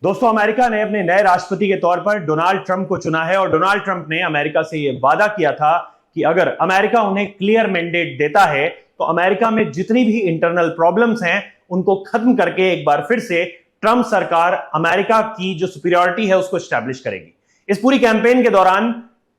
दोस्तों, अमेरिका ने अपने नए राष्ट्रपति के तौर पर डोनाल्ड ट्रंप को चुना है और डोनाल्ड ट्रंप ने अमेरिका से यह वादा किया था कि अगर अमेरिका उन्हें क्लियर मैंडेट देता है तो अमेरिका में जितनी भी इंटरनल प्रॉब्लम्स हैं उनको खत्म करके एक बार फिर से ट्रंप सरकार अमेरिका की जो सुपीरियरिटी है उसको एस्टैब्लिश करेगी। इस पूरी कैंपेन के दौरान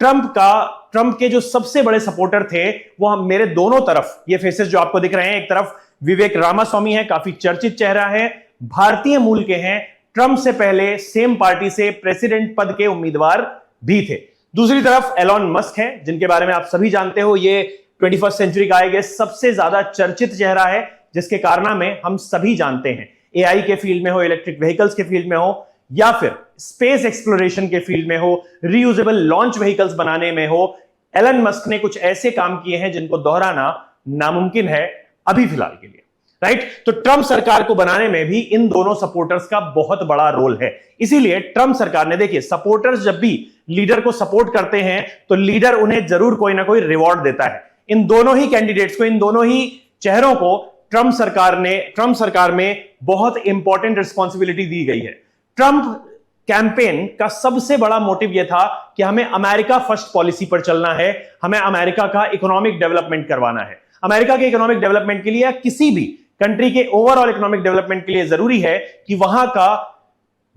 ट्रंप के जो सबसे बड़े सपोर्टर थे वो मेरे दोनों तरफ, ये फेसेस जो आपको दिख रहे हैं, एक तरफ विवेक रामास्वामी है, काफी चर्चित चेहरा है, भारतीय मूल के हैं, ट्रंप से पहले सेम पार्टी से प्रेसिडेंट पद के उम्मीदवार भी थे। दूसरी तरफ एलॉन मस्क है, जिनके बारे में आप सभी जानते हो, ये 21st सेंचुरी का आए सबसे ज्यादा चर्चित चेहरा है, जिसके कारनामे हम सभी जानते हैं। एआई के फील्ड में हो, इलेक्ट्रिक व्हीकल्स के फील्ड में हो, या फिर स्पेस एक्सप्लोरेशन के फील्ड में हो, रीयूजेबल लॉन्च व्हीकल्स बनाने में हो, एलन मस्क ने कुछ ऐसे काम किए हैं जिनको दोहराना नामुमकिन है अभी फिलहाल के लिए, राइट। तो ट्रंप सरकार को बनाने में भी इन दोनों सपोर्टर्स का बहुत बड़ा रोल है। इसीलिए ट्रंप सरकार ने, देखिए, सपोर्टर्स जब भी लीडर को सपोर्ट करते हैं तो लीडर उन्हें जरूर कोई ना कोई रिवॉर्ड देता है। इन दोनों ही कैंडिडेट्स को, इन दोनों ही चेहरों को ट्रंप सरकार में बहुत इंपॉर्टेंट रिस्पॉन्सिबिलिटी दी गई है। ट्रंप कैंपेन का सबसे बड़ा मोटिव यह था कि हमें अमेरिका फर्स्ट पॉलिसी पर चलना है, हमें अमेरिका का इकोनॉमिक डेवलपमेंट करवाना है। अमेरिका के इकोनॉमिक डेवलपमेंट के लिए या किसी भी कंट्री के ओवरऑल इकोनॉमिक डेवलपमेंट के लिए जरूरी है कि वहां का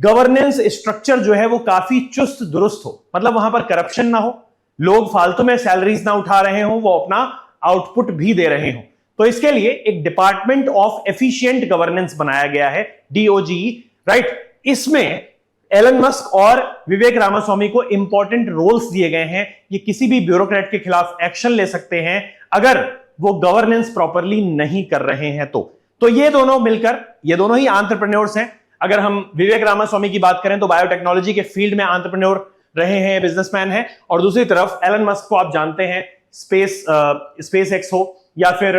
गवर्नेंस स्ट्रक्चर जो है वो काफी चुस्त दुरुस्त हो, मतलब वहां पर करप्शन ना हो, लोग फालतू में सैलरीज ना उठा रहे हो, वो अपना आउटपुट भी दे रहे हो। तो इसके लिए एक डिपार्टमेंट ऑफ एफिशिएंट गवर्नेंस बनाया गया है, डीओजी, राइट। इसमें एलन मस्क और विवेक रामास्वामी को इंपॉर्टेंट रोल्स दिए गए हैं। ये किसी भी ब्यूरोक्रेट के खिलाफ एक्शन ले सकते हैं अगर वो गवर्नेंस प्रॉपरली नहीं कर रहे हैं तो ये दोनों मिलकर, ये दोनों ही एंटरप्रेन्योर्स हैं। अगर हम विवेक रामास्वामी की बात करें तो बायोटेक्नोलॉजी के फील्ड में एंटरप्रेन्योर रहे हैं, बिजनेसमैन हैं, और दूसरी तरफ एलन मस्क को आप जानते हैं, स्पेस एक्स हो या फिर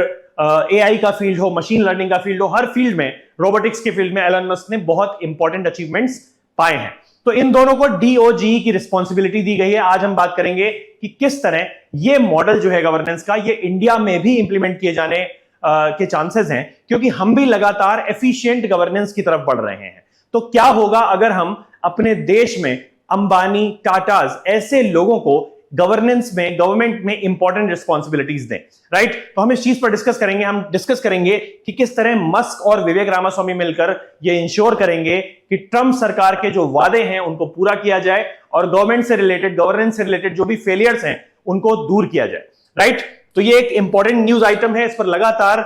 एआई का फील्ड हो, मशीन लर्निंग का फील्ड हो, हर फील्ड में, रोबोटिक्स के फील्ड में एलन मस्क ने बहुत इंपॉर्टेंट अचीवमेंट्स पाए हैं। तो इन दोनों को डीओजी की रिस्पॉन्सिबिलिटी दी गई है। आज हम बात करेंगे कि किस तरह ये मॉडल जो है गवर्नेंस का, ये इंडिया में भी इंप्लीमेंट किए जाने के चांसेस हैं, क्योंकि हम भी लगातार एफिशिएंट गवर्नेंस की तरफ बढ़ रहे हैं। तो क्या होगा अगर हम अपने देश में अंबानी, टाटाज, ऐसे लोगों को गवर्नेंस में, गवर्नमेंट में इंपॉर्टेंट रिस्पॉन्सिबिलिटीज दें, राइट। तो हम इस चीज पर डिस्कस करेंगे। हम डिस्कस करेंगे कि किस तरह मस्क और विवेक रामास्वामी मिलकर ये इंश्योर करेंगे कि ट्रंप सरकार के जो वादे हैं उनको पूरा किया जाए और गवर्नमेंट से रिलेटेड, गवर्नेंस से रिलेटेड जो भी फेलियर्स हैं उनको दूर किया जाए, राइट। तो ये एक इंपॉर्टेंट न्यूज आइटम है, इस पर लगातार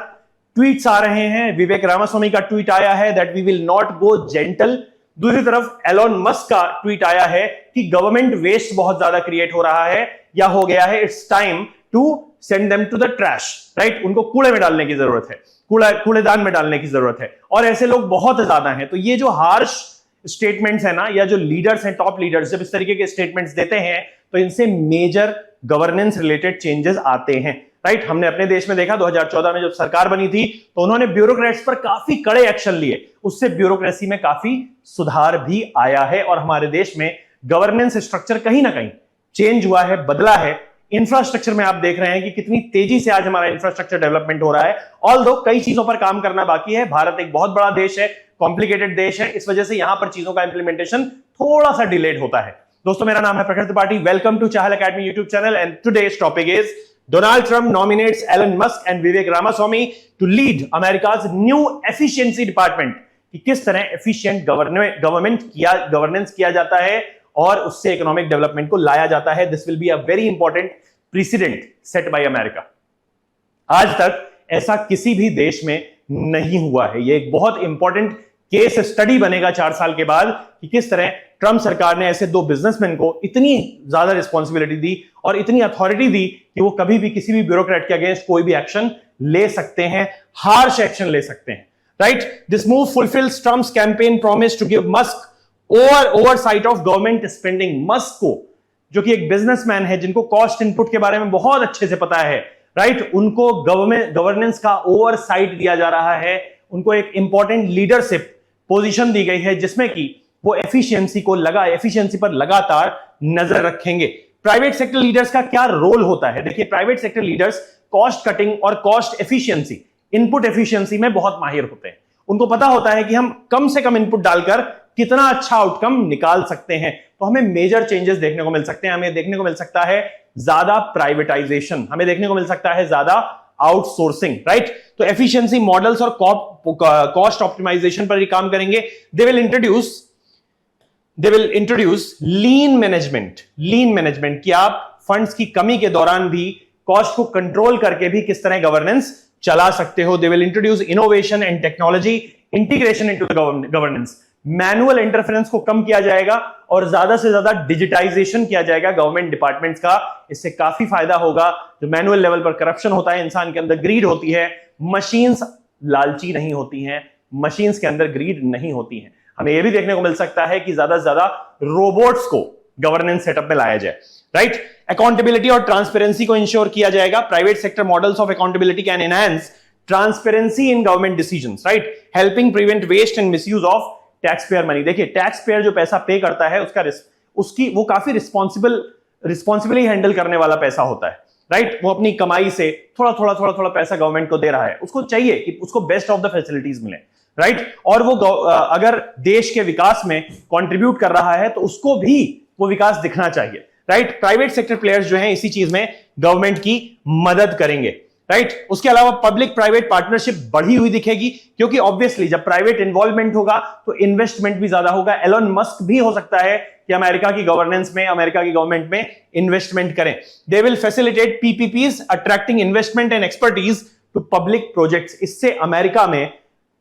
ट्वीट्स आ रहे हैं। विवेक रामास्वामी का ट्वीट आया है that we will not go gentle. दूसरी तरफ एलॉन मस्क का ट्वीट आया है कि गवर्नमेंट वेस्ट बहुत ज्यादा क्रिएट हो रहा है या हो गया है, it's time to send them to the trash, right. उनको कूड़े में डालने की जरूरत है, कूड़ेदान में डालने की जरूरत है, और ऐसे लोग बहुत ज्यादा हैं। तो ये जो हार्श स्टेटमेंट्स है ना, या जो लीडर्स हैं, टॉप लीडर्स, जब इस तरीके के स्टेटमेंट्स देते हैं तो इनसे मेजर गवर्नेंस रिलेटेड चेंजेस आते हैं, राइट। हमने अपने देश में देखा 2014 में जब सरकार बनी थी तो उन्होंने ब्यूरोक्रेट्स पर काफी कड़े एक्शन लिए, उससे ब्यूरोक्रेसी में काफी सुधार भी आया है और हमारे देश में गवर्नेंस स्ट्रक्चर कहीं ना कहीं चेंज हुआ है, बदला है। इंफ्रास्ट्रक्चर में आप देख रहे हैं कि कितनी तेजी से आज हमारा इंफ्रास्ट्रक्चर डेवलपमेंट हो रहा है, ऑल्दो कई चीजों पर काम करना बाकी है। भारत एक बहुत बड़ा देश है, कॉम्प्लिकेटेड देश है, इस वजह से यहां पर चीजों का इंप्लीमेंटेशन थोड़ा सा डिलेड होता है। दोस्तों, मेरा नाम है Prakhar Tripathi, welcome to Chahal academy YouTube channel, and today's topic is Donald Trump nominates Elon Musk and Vivek Ramaswamy to lead America's new efficiency department। कि किस तरह एफिशिएंट गवर्नेंस किया जाता है और उससे इकोनॉमिक डेवलपमेंट को लाया जाता है। This will be a very important president set by America. आज तक ऐसा किसी भी देश में नहीं हुआ है। ये एक बहुत इंपॉर्टेंट केस स्टडी बनेगा 4 साल के बाद कि किस तरह ट्रंप सरकार ने ऐसे दो बिजनेसमैन को इतनी ज्यादा रिस्पॉन्सिबिलिटी दी और इतनी अथॉरिटी दी कि वो कभी भी किसी भी ब्यूरोक्रेट के अगेंस्ट कोई भी एक्शन ले सकते हैं, हार्श एक्शन ले सकते हैं, right. This move fulfils Trump's campaign promise to give Musk oversight of government spending. Musk को, जो कि एक बिजनेसमैन है, जिनको कॉस्ट इनपुट के बारे में बहुत अच्छे से पता है, राइट, उनको गवर्नेंस का ओवरसाइट दिया जा रहा है, उनको एक इंपॉर्टेंट लीडरशिप पोजीशन दी गई है जिसमें कि वो एफिशिएंसी पर लगातार नजर रखेंगे। प्राइवेट सेक्टर लीडर्स का क्या रोल होता है? देखिए, private sector leaders cost cutting और कॉस्ट एफिशिएंसी, इनपुट एफिशिएंसी में बहुत माहिर होते हैं। उनको पता होता है कि हम कम से कम इनपुट डालकर कितना अच्छा आउटकम निकाल सकते हैं। तो हमें मेजर चेंजेस देखने को मिल सकते हैं। हमें देखने को मिल सकता है ज्यादा प्राइवेटाइजेशन, हमें देखने को मिल सकता है ज्यादा आउटसोर्सिंग, राइट। तो एफिशिएंसी मॉडल्स और कॉस्ट ऑप्टिमाइजेशन पर ये काम करेंगे। They will introduce lean management कि आप फंड्स की कमी के दौरान भी कॉस्ट को कंट्रोल करके भी किस तरह गवर्नेंस चला सकते हो। They will introduce innovation and technology integration into the governance. Manual interference को कम किया जाएगा और ज्यादा से ज्यादा डिजिटाइजेशन किया जाएगा गवर्नमेंट डिपार्टमेंट्स का। इससे काफी फायदा होगा। जो मैनुअल लेवल पर करप्शन होता है, इंसान के अंदर ग्रीड होती है, मशीन्स लालची नहीं होती हैं, मशीन्स के अंदर ग्रीड नहीं होती हैं। हमें यह भी देखने को मिल सकता है कि ज्यादा से ज्यादा रोबोट्स को गवर्नेंस सेटअप में लाया जाए, राइट। अकाउंटेबिलिटी और ट्रांसपेरेंसी को इंश्योर किया जाएगा। Private sector models of accountability can enhance transparency in government decisions, right, helping prevent waste and misuse of taxpayer money. देखिए, टैक्स पेयर जो पैसा पे करता है उसकी वो काफी रिस्पॉन्सिबली हैंडल करने वाला पैसा होता है, राइट। वो अपनी कमाई से थोड़ा पैसा गवर्नमेंट को दे रहा है, उसको चाहिए कि उसको बेस्ट ऑफ द फैसिलिटीज मिले, राइट। और वो अगर देश के विकास में कंट्रीब्यूट कर रहा है तो उसको भी वो विकास दिखना चाहिए, राइट। प्राइवेट सेक्टर प्लेयर्स जो हैं इसी चीज में गवर्नमेंट की मदद करेंगे, राइट। उसके अलावा पब्लिक प्राइवेट पार्टनरशिप बढ़ी हुई दिखेगी, क्योंकि ऑब्वियसली जब प्राइवेट इन्वॉल्वमेंट होगा तो इन्वेस्टमेंट भी ज्यादा होगा। एलोन मस्क भी हो सकता है कि अमेरिका की गवर्नेंस में, अमेरिका की गवर्नमेंट में इन्वेस्टमेंट करें। They will facilitate PPPs attracting investment and expertise to public projects. इससे अमेरिका में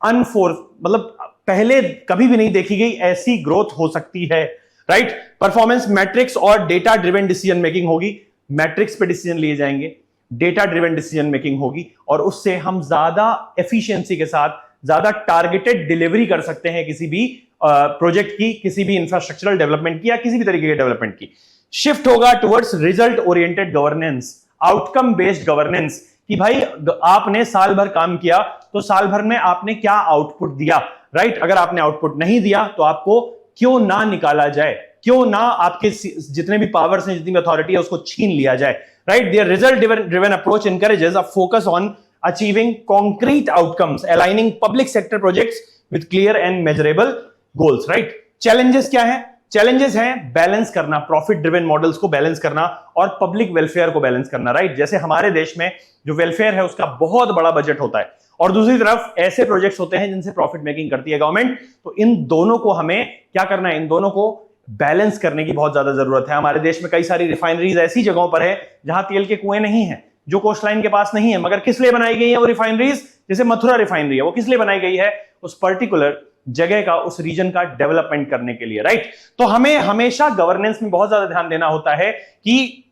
मतलब पहले कभी भी नहीं देखी गई ऐसी ग्रोथ हो सकती है, राइट। परफॉर्मेंस मैट्रिक्स और डेटा ड्रिवन डिसीजन मेकिंग होगी। मैट्रिक्स पे डिसीजन लिए जाएंगे, डेटा ड्रिवन डिसीजन मेकिंग होगी और उससे हम ज्यादा एफिशिएंसी के साथ ज्यादा टारगेटेड डिलीवरी कर सकते हैं किसी भी प्रोजेक्ट की, किसी भी इंफ्रास्ट्रक्चरल डेवलपमेंट की या किसी भी तरीके के डेवलपमेंट की। शिफ्ट होगा towards result oriented governance, outcome based governance, कि भाई आपने साल भर काम किया तो साल भर में आपने क्या आउटपुट दिया, राइट। अगर आपने आउटपुट नहीं दिया तो आपको क्यों ना निकाला जाए, क्यों ना आपके जितने भी पावर्स हैं, जितनी भी अथॉरिटी है, उसको छीन लिया जाए, right. There result driven approach encourages a focus on achieving concrete outcomes, aligning public sector projects with clear and measurable goals, right। Challenges क्या है? चैलेंजेस हैं बैलेंस करना, प्रॉफिट ड्रिवन मॉडल्स को बैलेंस करना और पब्लिक वेलफेयर को balance करना, right. जैसे हमारे देश में जो वेलफेयर है उसका बहुत बड़ा बजट होता है और दूसरी तरफ ऐसे प्रोजेक्ट्स होते हैं जिनसे प्रॉफिट मेकिंग करती है गवर्नमेंट। तो इन दोनों को हमें क्या करना है? इन दोनों को बैलेंस करने की बहुत ज्यादा जरूरत है। हमारे देश में कई सारी रिफाइनरीज ऐसी जगहों पर है जहां तेल के कुएं नहीं है, जो कोस्ट लाइन के पास नहीं है, मगर किस लिए बनाई गई है वो रिफाइनरीज? जैसे मथुरा रिफाइनरी है, वो किस लिए बनाई गई है? उस पर्टिकुलर जगह का, उस रीजन का डेवलपमेंट करने के लिए, राइट। तो हमें हमेशा गवर्नेंस में बहुत ज्यादा ध्यान देना होता है कि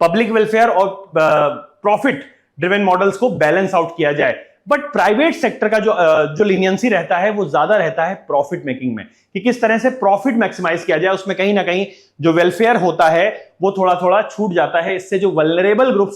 पब्लिक वेलफेयर और प्रॉफिट ड्रिवन मॉडल्स को बैलेंस आउट किया जाए। बट प्राइवेट सेक्टर का जो लीनियंसी रहता है वो ज्यादा रहता है प्रॉफिट मेकिंग में, कि किस तरह से प्रॉफिट मैक्सिमाइज किया जाए। उसमें कहीं ना कहीं जो वेलफेयर होता है वो थोड़ा थोड़ा छूट जाता है। इससे जो वल्नरेबल ग्रुप्स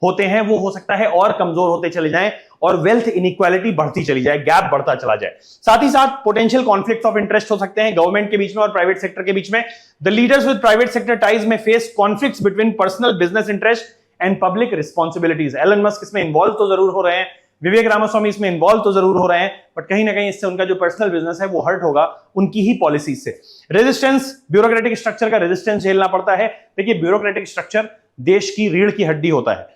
होते हैं वो हो सकता है और कमजोर होते चले जाएं और वेल्थ इनइक्वालिटी बढ़ती चली जाए, गैप बढ़ता चला जाए। साथ ही साथ पोटेंशियल कॉन्फ्लिक्ट ऑफ इंटरेस्ट हो सकते हैं गवर्नमेंट के बीच में और प्राइवेट सेक्टर के बीच में। The leaders with private sector ties में face conflicts between personal business interest and public responsibilities. Elon Musk इसमें इन्वॉल्व तो जरूर हो रहे हैं, विवेक रामास्वामी इसमें इन्वॉल्व तो जरूर हो रहे हैं, बट कहीं ना कहीं इससे उनका जो पर्सनल बिजनेस है वो हर्ट होगा उनकी ही पॉलिसी से। रेजिस्टेंस, ब्यूरोक्रेटिक स्ट्रक्चर का रेजिस्टेंस झेलना पड़ता है। देखिए, ब्यूरोक्रेटिक स्ट्रक्चर देश की रीढ़ की हड्डी होता है,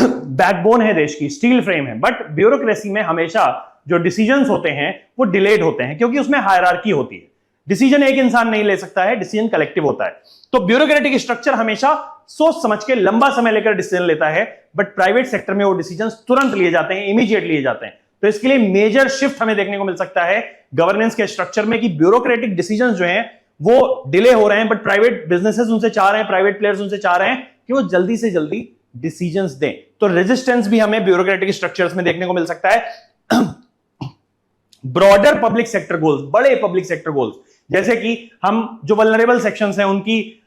बैकबोन है देश की, स्टील फ्रेम है। बट ब्यूरोक्रेसी में हमेशा जो डिसीजंस होते हैं वो डिलेड होते हैं, क्योंकि उसमें हायरार्की होती है। डिसीजन एक इंसान नहीं ले सकता है, डिसीजन कलेक्टिव होता है। तो ब्यूरोक्रेटिक स्ट्रक्चर हमेशा सोच समझ के लंबा समय लेकर डिसीजन लेता है, बट प्राइवेट सेक्टर में वो डिसीजन तुरंत लिए जाते हैं, इमीडिएट लिए जाते हैं। तो इसके लिए मेजर शिफ्ट हमें देखने को मिल सकता है गवर्नेंस के स्ट्रक्चर में, कि ब्यूरोक्रेटिक डिसीजन जो हैं वो डिले हो रहे हैं, बट प्राइवेट बिजनेसेस उनसे चाह रहे हैं, प्राइवेट प्लेयर्स उनसे चाह रहे हैं कि वो जल्दी से जल्दी डिसीजंस दें। तो रेजिस्टेंस भी हमें ब्यूरोक्रेटिक स्ट्रक्चर्स में देखने को मिल सकता है। ब्रॉडर पब्लिक सेक्टर गोल्स, बड़े पब्लिक सेक्टर गोल्स, जैसे कि हम जो वल्नरेबल सेक्शंस हैं उनकी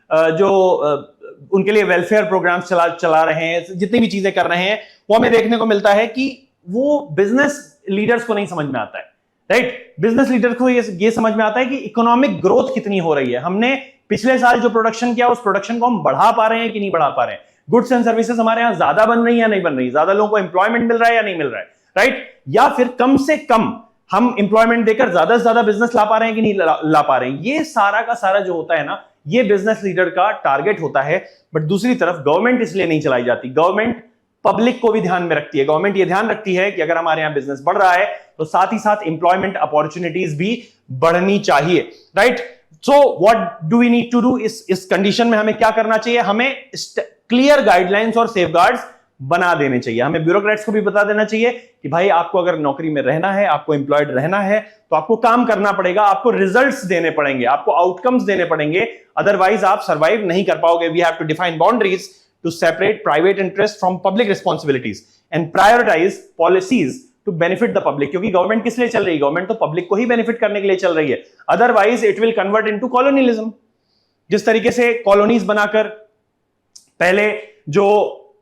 उनके लिए वेलफेयर प्रोग्राम्स चला रहे हैं, जितनी भी चीजें कर रहे हैं, वो हमें देखने को मिलता है कि वो बिजनेस लीडर्स को नहीं समझ में आता है, राइट। बिजनेस लीडर्स को ये समझ में आता है कि इकोनॉमिक ग्रोथ कितनी हो रही है, हमने पिछले साल जो प्रोडक्शन किया उस प्रोडक्शन को हम बढ़ा पा रहे हैं कि नहीं बढ़ा पा रहे हैं, गुड्स एंड सर्विसेज हमारे यहां ज्यादा बन रही है या नहीं बन रही, ज्यादा लोगों को एम्प्लॉयमेंट मिल रहा है या नहीं मिल रहा है, राइट। या फिर कम से कम हम एम्प्लॉयमेंट देकर ज्यादा से ज्यादा बिजनेस ला पा रहे हैं कि नहीं ला पा रहे हैं। ये सारा का सारा जो होता है ना, ये बिजनेस लीडर का टारगेट होता है। बट दूसरी तरफ गवर्नमेंट इसलिए नहीं चलाई जाती, गवर्नमेंट पब्लिक को भी ध्यान में रखती है। गवर्नमेंट ये ध्यान रखती है कि अगर हमारे यहां बिजनेस बढ़ रहा है तो साथ ही साथ एम्प्लॉयमेंट अपॉर्चुनिटीज भी बढ़नी चाहिए, right. So what do we need to do, इस कंडीशन में हमें क्या करना चाहिए, हमें क्लियर गाइडलाइंस और सेफगार्ड्स बना देने चाहिए। हमें ब्यूरोक्रेट्स को भी बता देना चाहिए कि भाई आपको अगर नौकरी में रहना है, आपको एम्प्लॉयड रहना है, तो आपको काम करना पड़ेगा, आपको रिजल्ट्स देने पड़ेंगे, आपको आउटकम्स देने पड़ेंगे, अदरवाइज आप सर्वाइव नहीं कर पाओगे। We have to define boundaries to separate private interest from public responsibilities and prioritize policies to benefit the public। क्योंकि गवर्नमेंट किस लिए चल रही है, गवर्नमेंट तो पब्लिक को ही बेनिफिट करने के लिए चल रही है, otherwise it will convert into colonialism. जिस तरीके से कॉलोनीज बनाकर पहले जो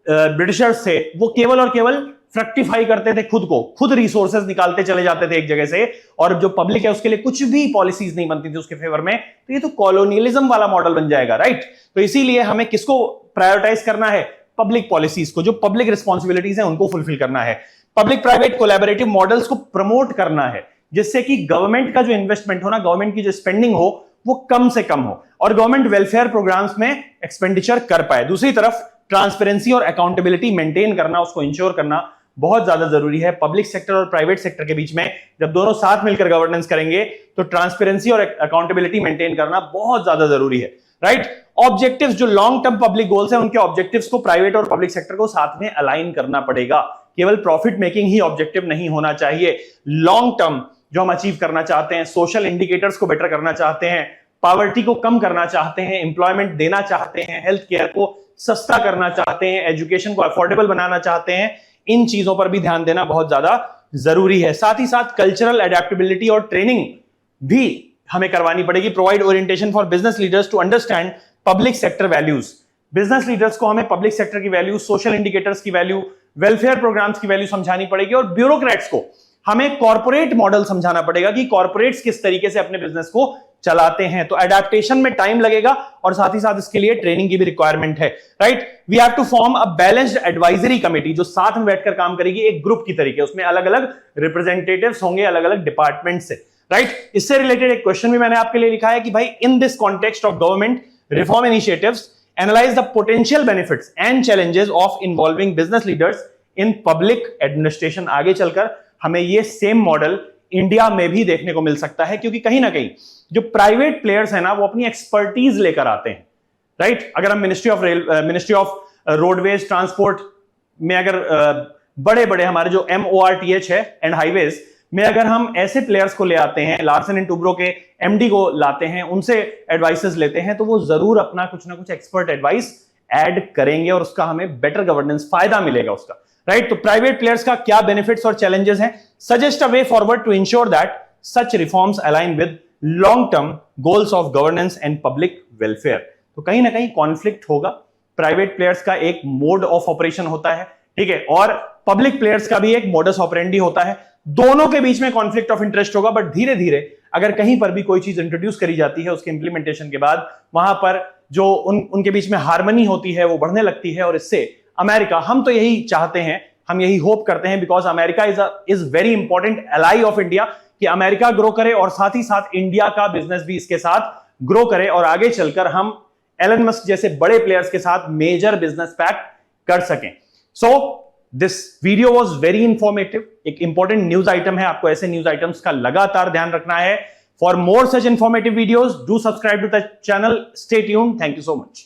ब्रिटिशर्स थे वो केवल और केवल फ्रक्टिफाई करते थे खुद को, खुद रिसोर्सेज निकालते चले जाते थे एक जगह से, और जो पब्लिक है उसके लिए कुछ भी पॉलिसीज नहीं बनती थी उसके फेवर में, तो ये तो कॉलोनियलिज्म वाला मॉडल बन जाएगा, राइट। तो इसीलिए हमें किसको प्रायोरिटाइज करना है, पब्लिक पॉलिसीज को, जो पब्लिक रिस्पॉन्सिबिलिटीज है उनको फुलफिल करना है, पब्लिक प्राइवेट कोलैबोरेटिव मॉडल्स को प्रमोट करना है, जिससे कि गवर्नमेंट का जो इन्वेस्टमेंट हो ना, गवर्नमेंट की जो स्पेंडिंग हो वो कम से कम हो और गवर्नमेंट वेलफेयर प्रोग्राम्स में एक्सपेंडिचर कर पाए। दूसरी तरफ ट्रांसपेरेंसी और अकाउंटेबिलिटी मेंटेन करना, उसको इंश्योर करना बहुत ज्यादा जरूरी है। पब्लिक सेक्टर और प्राइवेट सेक्टर के बीच में जब दोनों साथ मिलकर गवर्नेंस करेंगे तो ट्रांसपेरेंसी और अकाउंटेबिलिटी मेंटेन करना बहुत ज्यादा जरूरी है, राइट। ऑब्जेक्टिव्स, जो लॉन्ग टर्म पब्लिक गोल्स हैं, उनके ऑब्जेक्टिव्स को प्राइवेट और पब्लिक सेक्टर को साथ में अलाइन करना पड़ेगा। केवल प्रॉफिट मेकिंग ही ऑब्जेक्टिव नहीं होना चाहिए। लॉन्ग टर्म जो हम अचीव करना चाहते हैं, सोशल इंडिकेटर्स को बेटर करना चाहते हैं, पॉवर्टी को कम करना चाहते हैं, एम्प्लॉयमेंट देना चाहते हैं, हेल्थ केयर को सस्ता करना चाहते हैं, एजुकेशन को अफोर्डेबल बनाना चाहते हैं, इन चीजों पर भी ध्यान देना बहुत ज्यादा जरूरी है। साथ ही साथ कल्चरल एडेप्टेबिलिटी और ट्रेनिंग भी हमें करवानी पड़ेगी। Provide orientation for business leaders to understand public sector values. Business leaders को हमें पब्लिक सेक्टर की वैल्यू, सोशल इंडिकेटर्स की वैल्यू, वेलफेयर प्रोग्राम्स की वैल्यू समझानी पड़ेगी और ब्यूरोक्रेट्स को हमें कॉर्पोरेट मॉडल समझाना पड़ेगा कि कॉर्पोरेट्स किस तरीके से अपने बिजनेस को चलाते हैं। तो एडेप्टेशन में टाइम लगेगा और साथ ही साथ इसके लिए ट्रेनिंग की भी रिक्वायरमेंट है, right. We have to form a balanced advisory committee जो साथ में बैठकर काम करेगी एक ग्रुप की तरीके, उसमें अलग अलग रिप्रेजेंटेटिव्स होंगे अलग अलग डिपार्टमेंट से, राइट। इससे रिलेटेड एक क्वेश्चन भी मैंने आपके लिए लिखा है कि भाई in this context of government reform initiatives analyse the potential benefits and challenges of involving business leaders in public administration. आगे चलकर हमें ये सेम मॉडल इंडिया में भी देखने को मिल सकता है, क्योंकि कहीं ना कहीं जो प्राइवेट प्लेयर्स हैं ना वो अपनी एक्सपर्टीज लेकर आते हैं, राइट। अगर हम मिनिस्ट्री ऑफ रोडवेज ट्रांसपोर्ट में अगर बड़े बड़े हमारे जो MORTH है एंड हाईवेज में अगर हम ऐसे प्लेयर्स को ले आते हैं, लार्सन एंड टुब्रो के MD को लाते हैं, उनसे एडवाइसेस लेते हैं, तो वो जरूर अपना कुछ ना कुछ एक्सपर्ट एडवाइस ऐड करेंगे और उसका हमें बेटर गवर्नेंस फायदा मिलेगा उसका, राइट। तो प्राइवेट प्लेयर्स का क्या बेनिफिट्स और चैलेंजेस हैं, suggest a way forward to ensure that such reforms align with long term goals of governance and public welfare. तो कहीं ना कहीं कॉन्फ्लिक्ट होगा, प्राइवेट प्लेयर्स का एक मोड ऑफ ऑपरेशन होता है, ठीक है, और पब्लिक प्लेयर्स का भी एक मोडस ऑपरेंडी होता है। दोनों के बीच में कॉन्फ्लिक्ट ऑफ इंटरेस्ट होगा, बट धीरे धीरे अगर कहीं पर भी कोई चीज इंट्रोड्यूस करी जाती है उसके इंप्लीमेंटेशन के बाद वहां पर जो उनके बीच में हार्मनी होती है वो बढ़ने लगती है और इससे अमेरिका, हम तो यही चाहते हैं, हम यही होप करते हैं, because America is very important ally of India, कि अमेरिका ग्रो करे और साथ ही साथ इंडिया का बिजनेस भी इसके साथ ग्रो करे और आगे चलकर हम एलन मस्क जैसे बड़े प्लेयर्स के साथ मेजर बिजनेस पैक्ट कर सकें। So this video was very informative, एक इंपॉर्टेंट न्यूज आइटम है, आपको ऐसे न्यूज आइटम्स का लगातार ध्यान रखना है। For more such informative videos do subscribe to the channel, stay tuned, thank you so much.